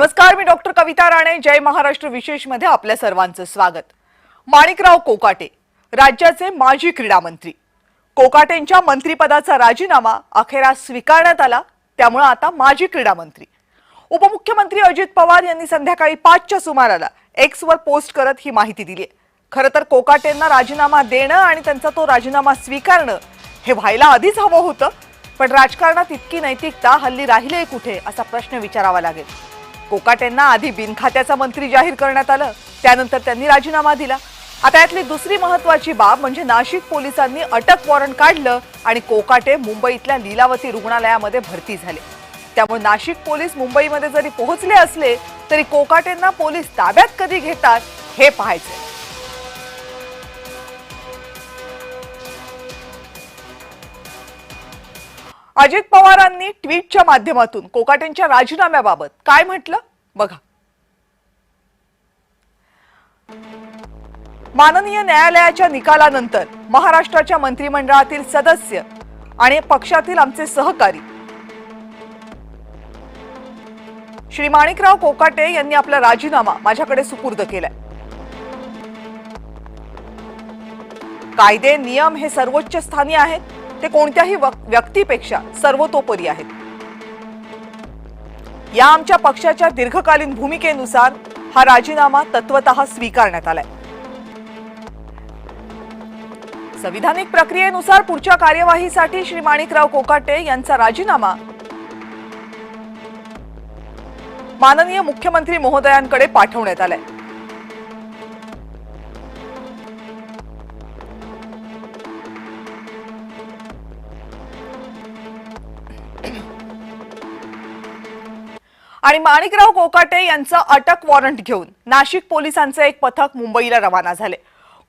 नमस्कार, मी डॉक्टर कविता राणे. जय महाराष्ट्र विशेष मध्ये आपल्या सर्वांचं स्वागत. माणिकराव कोकाटे राज्याचे माजी क्रीडा मंत्री. कोकाटेंच्या मंत्रिपदाचा राजीनामा अखेरास स्वीकारण्यात आला. त्यामुळे आता माजी क्रीडा मंत्री. उपमुख्यमंत्री अजित पवार यांनी संध्याकाळी 5च्या सुमाराला एक्स वर पोस्ट करत ही माहिती दिली आहे. खरं तर कोकाटेंना राजीनामा देणं आणि त्यांचा तो राजीनामा स्वीकारणं हे व्हायला आधीच हवं होतं, पण राजकारणात इतकी नैतिकता हल्ली राहिली कुठे असा प्रश्न विचारावा लागेल. कोकाटेंना आधी बिनखात्याचा मंत्री जाहीर करण्यात आलं, त्यानंतर त्यांनी राजीनामा दिला. आता यातली दुसरी महत्त्वाची बाब म्हणजे नाशिक पोलिसांनी अटक वॉरंट काढलं आणि कोकाटे मुंबईतल्या लीलावती रुग्णालयामध्ये भरती झाले. त्यामुळे नाशिक पोलीस मुंबईमध्ये जरी पोहोचले असले तरी कोकाटेंना पोलीस ताब्यात कधी घेतात हे पाहायचंय. अजित पवारांनी ट्विटच्या माध्यमातून कोकाटेंच्या राजीनाम्याबाबत काय म्हटलं बघा. माननीय न्यायालयाच्या निकालानंतर महाराष्ट्राच्या मंत्रिमंडळातील सदस्य आणि पक्षातील आमचे सहकारी श्री माणिकराव कोकाटे यांनी आपला राजीनामा माझ्याकडे सुपूर्द केलाय. कायदे नियम हे सर्वोच्च स्थानी आहेत. ते कोणत्याही व्यक्तीपेक्षा सर्वतोपरी आहेत. या आमच्या पक्षाच्या दीर्घकालीन भूमिकेनुसार हा राजीनामा तत्वतः स्वीकारण्यात आलाय. संविधानिक प्रक्रियेनुसार पुढच्या कार्यवाहीसाठी श्री माणिकराव कोकाटे यांचा राजीनामा माननीय मुख्यमंत्री महोदयांकडे पाठवण्यात आलाय. आणि माणिकराव कोकाटे यांचं अटक वॉरंट घेऊन नाशिक पोलिसांचे एक पथक मुंबईला रवाना झाले.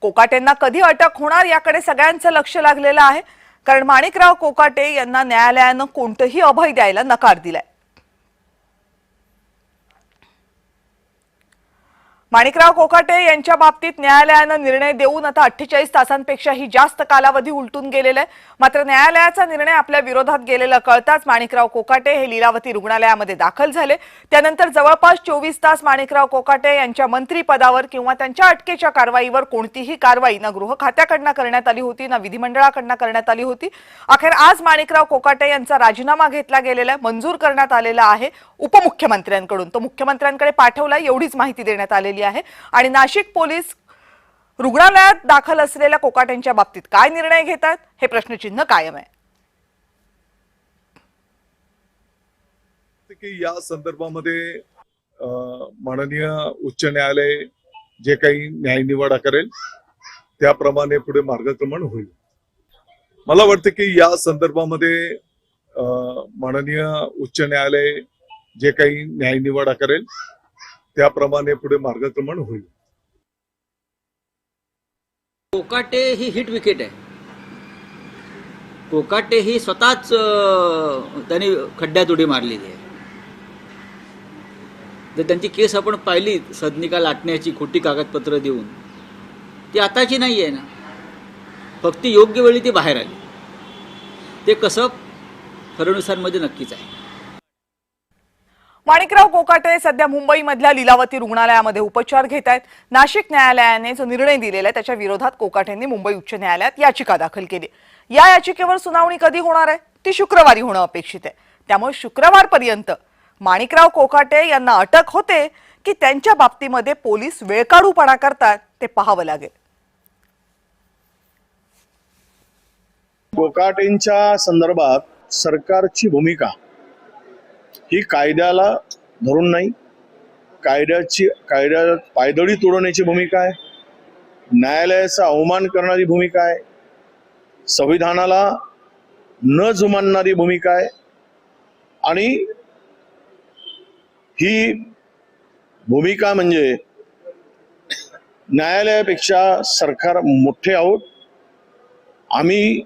कोकाटेंना कधी अटक होणार याकडे सगळ्यांचं लक्ष लागलेलं आहे, कारण माणिकराव कोकाटे यांना न्यायालयानं कोणतेही अभय द्यायला नकार दिलाय. माणिकराव कोकाटे यांच्या बाबतीत न्यायालयानं निर्णय देऊन आता 48 तासांपेक्षाही जास्त कालावधी उलटून गेलेला आहे. मात्र न्यायालयाचा निर्णय आपल्या विरोधात गेलेला कळताच माणिकराव कोकाटे हे लीलावती रुग्णालयामध्ये दाखल झाले. त्यानंतर जवळपास 24 तास माणिकराव कोकाटे यांच्या मंत्रिपदावर किंवा त्यांच्या अटकेच्या कारवाईवर कोणतीही कारवाई ना गृह खात्याकडनं करण्यात आली होती ना विधिमंडळाकडनं करण्यात आली होती. अखेर आज माणिकराव कोकाटे यांचा राजीनामा घेतला गेलेला आहे, मंजूर करण्यात आलेला आहे उपमुख्यमंत्र्यांकडून. तो मुख्यमंत्र्यांकडे पाठवला एवढीच माहिती देण्यात आलेली आहे. आणि नाशिक पोलीस रुग्णालयात दाखल असलेल्या कोकाटेंच्या बाबतीत काय निर्णय घेतात हे प्रश्नचिन्ह कायम आहे. की या संदर्भामध्ये माननीय उच्च न्यायालय जे काही न्यायनिवाडा करेल त्याप्रमाणे पुढे मार्गक्रमण होईल. मला वाटतं की या संदर्भामध्ये माननीय उच्च न्यायालय जे काही न्यायनिवाडा करेल त्याप्रमाणे पुढे मार्गक्रमण होईल. कोकाटे ही हिट विकेट आहे. कोकाटे ही स्वतःच त्यांनी खड्ड्यात उडी मारलेली आहे. जर त्यांची केस आपण पाहिली सदनिका लाटण्याची खोटी कागदपत्र देऊन, ती आताची नाही आहे ना, फक्त योग्य वेळी ती बाहेर आली. ते कसं फडणवीसांमध्ये नक्कीच आहे. माणिकराव कोकाटे सध्या मुंबईमधल्या लीलावती रुग्णालयामध्ये उपचार घेत आहेत. नाशिक न्यायालयाने जो निर्णय दिलेला आहे त्याच्या विरोधात कोकाटेंनी मुंबई उच्च न्यायालयात याचिका दाखल केली. या याचिकेवर सुनावणी कधी होणार आहे ती शुक्रवारी होणं अपेक्षित आहे. त्यामुळे शुक्रवारपर्यंत माणिकराव कोकाटे यांना अटक होते की त्यांच्या बाबतीमध्ये पोलीस वेळकाढूपणा करतात ते पाहावं लागेल. कोकाटेंच्या संदर्भात सरकारची भूमिका ही कायद्याला धरून नाही, कायद्यात पायदळी तोडण्याची भूमिका आहे, न्यायालयाचा अवमान करणारी भूमिका आहे, संविधानाला न जुमानणारी भूमिका आहे. आणि ही भूमिका म्हणजे न्यायालयापेक्षा सरकार मोठे आहोत, आम्ही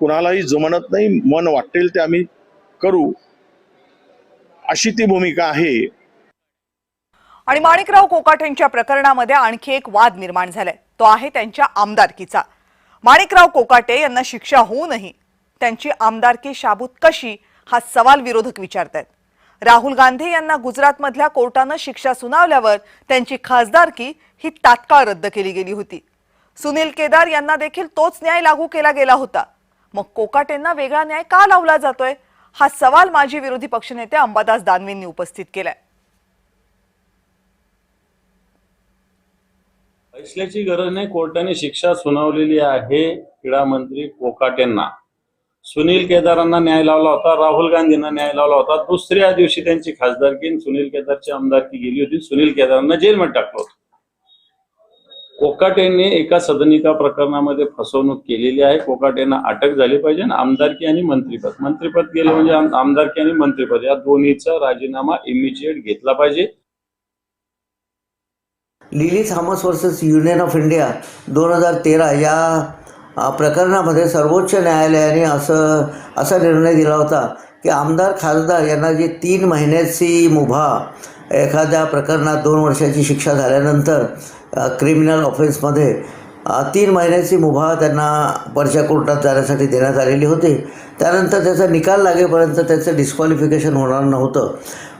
कुणालाही जुमानत नाही, मन वाटेल ते आम्ही करू, अशी ती भूमिका आहे. आणि माणिकराव कोकाटेंच्या प्रकरणामध्ये आणखी एक वाद निर्माण झालाय, तो आहे त्यांच्या आमदारकीचा. माणिकराव कोकाटे यांना शिक्षा होऊनही त्यांची आमदारकी शाबूत कशी हा सवाल विरोधक विचारतात. राहुल गांधी यांना गुजरातमधल्या कोर्टानं शिक्षा सुनावल्यावर त्यांची खासदारकी ही तात्काळ रद्द केली गेली होती. सुनील केदार यांना देखील तोच न्याय लागू केला गेला होता. मग कोकाटेंना वेगळा न्याय का लावला जातोय, हा सवाल माजी विरोधी पक्षनेते अंबादास दानवेंनी उपस्थित केलाय. फैसल्याची गरज नाही. कोर्टाने शिक्षा सुनावलेली आहे क्रीडा मंत्री कोकाटेंना. सुनील केदारांना न्याय लावला होता, राहुल गांधींना न्याय लावला होता. दुसऱ्या दिवशी त्यांची खासदारकी सुनील केदारची आमदारकी गेली होती. सुनील केदारांना जेलमध्ये टाकलं होतं. कोकाटेंनी एका सदनिका प्रकरणामध्ये फसवणूक केलेली आहे. कोकाटेंना अटक झाली पाहिजे आणि आमदारकी आणि मंत्रिपद गेले म्हणजे आमदारकी आणि मंत्रिपद या दोन्हीचा राजीनामा इमिजिएट घेतला पाहिजे. Lily Thomas versus union of India 2013 या प्रकरणामध्ये सर्वोच्च न्यायालयाने असा निर्णय दिला होता की आमदार खासदार यांना जी 3 महिन्याची मुभा एखाद्या प्रकरणात 2 वर्षाची शिक्षा झाल्यानंतर क्रिमिनल ऑफेन्समध्ये 3 महिन्याची मुभा त्यांना वरच्या कोर्टात जाण्यासाठी देण्यात आलेली होती. त्यानंतर त्याचा निकाल लागेपर्यंत त्याचं डिस्क्वालिफिकेशन होणार नव्हतं.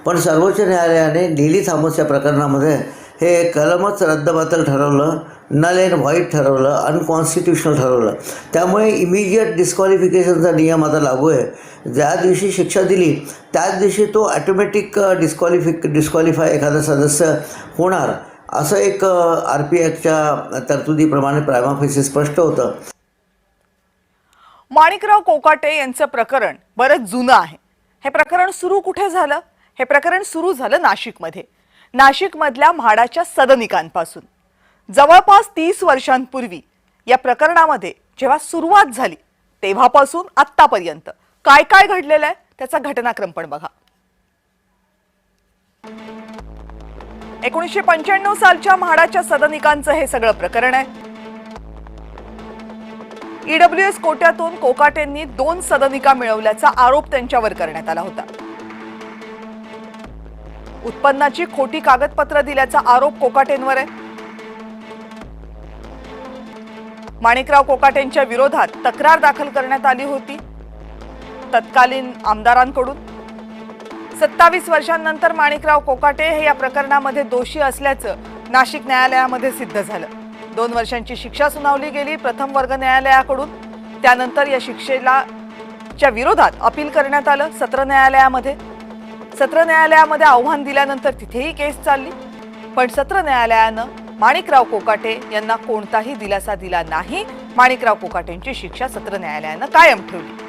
पण सर्वोच्च न्यायालयाने लिली थॉमस या प्रकरणामध्ये हे कलमच रद्दबातल ठरवलं, नल अँड व्हाईट ठरवलं, अनकॉन्स्टिट्युशनल ठरवलं. त्यामुळे इमिजिएट डिस्क्वालिफिकेशनचा नियम आता लागू आहे. ज्या दिवशी शिक्षा दिली त्याच दिवशी तो ॲटोमॅटिक डिस्क्वालिफाय एखादा सदस्य होणार, असं एक RP ॲक्टच्या तरतुदीप्रमाणे प्रायमा फेसी स्पष्ट होतं. माणिकराव कोकाटे यांचं प्रकरण बरंच जुनं आहे. हे प्रकरण सुरू कुठे झालं? हे प्रकरण सुरू झालं नाशिकमध्ये. नाशिकमधल्या म्हाडाच्या सदनिकांपासून. जवळपास 30 वर्षांपूर्वी या प्रकरणामध्ये जेव्हा सुरुवात झाली तेव्हापासून आत्तापर्यंत काय काय घडलेलं आहे त्याचा घटनाक्रम पण बघा. 1995 सालच्या म्हाडाच्या सदनिकांचं हे सगळं प्रकरण आहे. EWS कोट्यातून कोकाटेंनी 2 सदनिका मिळवल्याचा आरोप त्यांच्यावर करण्यात आला होता. उत्पन्नाची खोटी कागदपत्र दिल्याचा आरोप कोकाटेंवर आहे. माणिकराव कोकाटेंच्या विरोधात तक्रार दाखल करण्यात आली होती तत्कालीन आमदारांकडून. 27 वर्षांनंतर माणिकराव कोकाटे हे या प्रकरणामध्ये दोषी असल्याचं नाशिक न्यायालयामध्ये सिद्ध झालं. 2 वर्षांची शिक्षा सुनावली गेली प्रथम वर्ग न्यायालयाकडून. त्यानंतर या शिक्षेच्या विरोधात अपील करण्यात आलं सत्र न्यायालयामध्ये. सत्र न्यायालयामध्ये आव्हान दिल्यानंतर तिथेही केस चालली. पण सत्र न्यायालयानं माणिकराव कोकाटे यांना कोणताही दिलासा दिला नाही. माणिकराव कोकाटेंची शिक्षा सत्र न्यायालयानं कायम ठेवली.